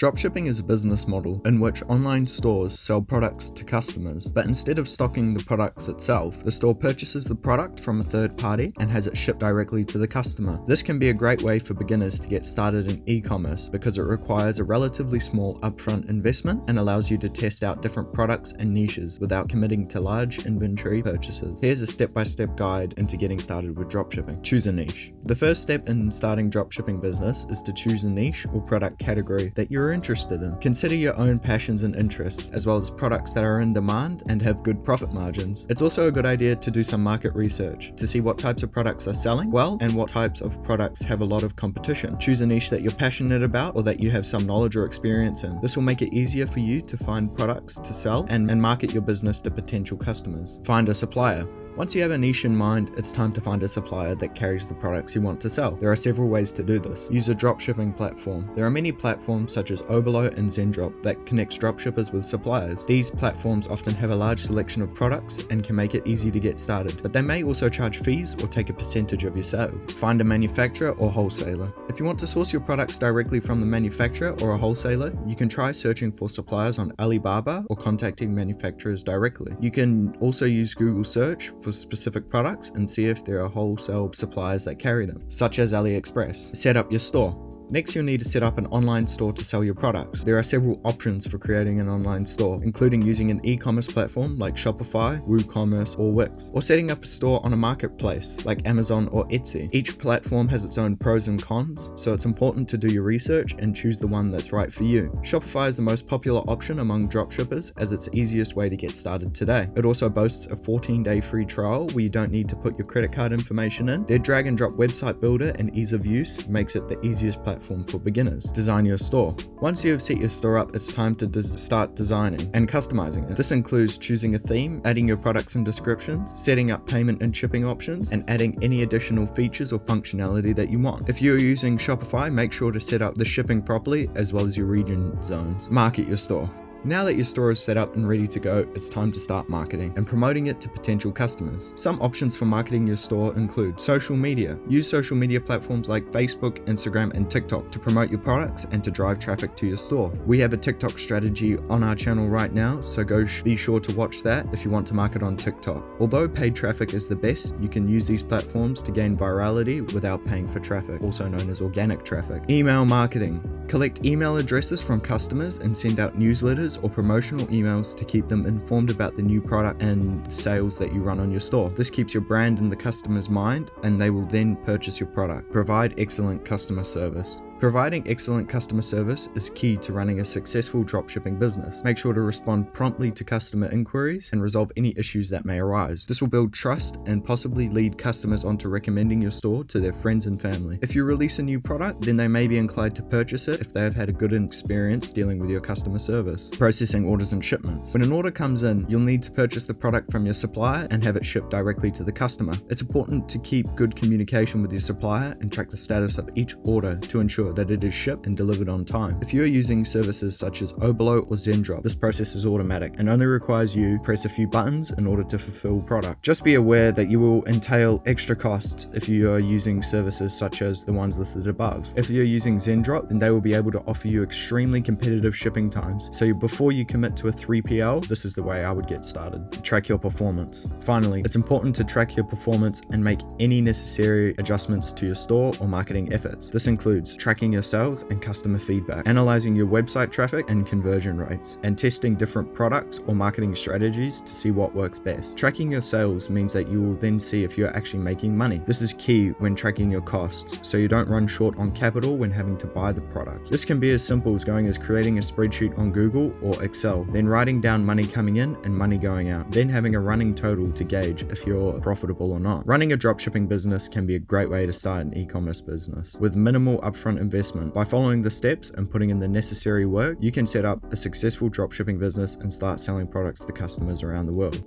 Dropshipping is a business model in which online stores sell products to customers, but instead of stocking the products itself, the store purchases the product from a third party and has it shipped directly to the customer. This can be a great way for beginners to get started in e-commerce because it requires a relatively small upfront investment and allows you to test out different products and niches without committing to large inventory purchases. Here's a step-by-step guide into getting started with dropshipping. Choose a niche. The first step in starting dropshipping business is to choose a niche or product category that you're interested in. Consider your own passions and interests, as well as products that are in demand and have good profit margins. It's also a good idea to do some market research to see what types of products are selling well and what types of products have a lot of competition. Choose a niche that you're passionate about or that you have some knowledge or experience in. This will make it easier for you to find products to sell and market your business to potential customers. Find a supplier. Once you have a niche in mind, it's time to find a supplier that carries the products you want to sell. There are several ways to do this. Use a dropshipping platform. There are many platforms such as Oberlo and Zendrop that connects dropshippers with suppliers. These platforms often have a large selection of products and can make it easy to get started, but they may also charge fees or take a percentage of your sale. Find a manufacturer or wholesaler. If you want to source your products directly from the manufacturer or a wholesaler, you can try searching for suppliers on Alibaba or contacting manufacturers directly. You can also use Google search for specific products and see if there are wholesale suppliers that carry them, such as AliExpress. Set up your store. Next, you'll need to set up an online store to sell your products. There are several options for creating an online store, including using an e-commerce platform like Shopify, WooCommerce, or Wix, or setting up a store on a marketplace like Amazon or Etsy. Each platform has its own pros and cons, so it's important to do your research and choose the one that's right for you. Shopify is the most popular option among dropshippers as it's the easiest way to get started today. It also boasts a 14-day free trial where you don't need to put your credit card information in. Their drag and drop website builder and ease of use makes it the easiest platform for beginners. Design your store. Once you have set your store up, it's time to start designing and customizing it. This includes choosing a theme, adding your products and descriptions, setting up payment and shipping options, and adding any additional features or functionality that you want. If you're using Shopify, make sure to set up the shipping properly as well as your region zones. Market your store. Now that your store is set up and ready to go, it's time to start marketing and promoting it to potential customers. Some options for marketing your store include social media. Use social media platforms like Facebook, Instagram, and TikTok to promote your products and to drive traffic to your store. We have a TikTok strategy on our channel right now, so be sure to watch that if you want to market on TikTok. Although paid traffic is the best, you can use these platforms to gain virality without paying for traffic, also known as organic traffic. Email marketing. Collect email addresses from customers and send out newsletters or promotional emails to keep them informed about the new product and sales that you run on your store. This keeps your brand in the customer's mind and they will then purchase your product. Provide excellent customer service. Providing excellent customer service is key to running a successful dropshipping business. Make sure to respond promptly to customer inquiries and resolve any issues that may arise. This will build trust and possibly lead customers onto recommending your store to their friends and family. If you release a new product, then they may be inclined to purchase it if they have had a good experience dealing with your customer service. Processing orders and shipments. When an order comes in, you'll need to purchase the product from your supplier and have it shipped directly to the customer. It's important to keep good communication with your supplier and track the status of each order to ensure that it is shipped and delivered on time. If you are using services such as Oberlo or Zendrop, this process is automatic and only requires you to press a few buttons in order to fulfill product. Just be aware that you will entail extra costs if you are using services such as the ones listed above. If you're using Zendrop, then they will be able to offer you extremely competitive shipping times. So before you commit to a 3PL, this is the way I would get started. Track your performance. Finally, it's important to track your performance and make any necessary adjustments to your store or marketing efforts. This includes tracking your sales and customer feedback, analyzing your website traffic and conversion rates, and testing different products or marketing strategies to see what works best. Tracking your sales means that you will then see if you're actually making money. This is key when tracking your costs, so you don't run short on capital when having to buy the product. This can be as simple as creating a spreadsheet on Google or Excel, then writing down money coming in and money going out, then having a running total to gauge if you're profitable or not. Running a dropshipping business can be a great way to start an e-commerce business with minimal upfront investment. By following the steps and putting in the necessary work, you can set up a successful dropshipping business and start selling products to customers around the world.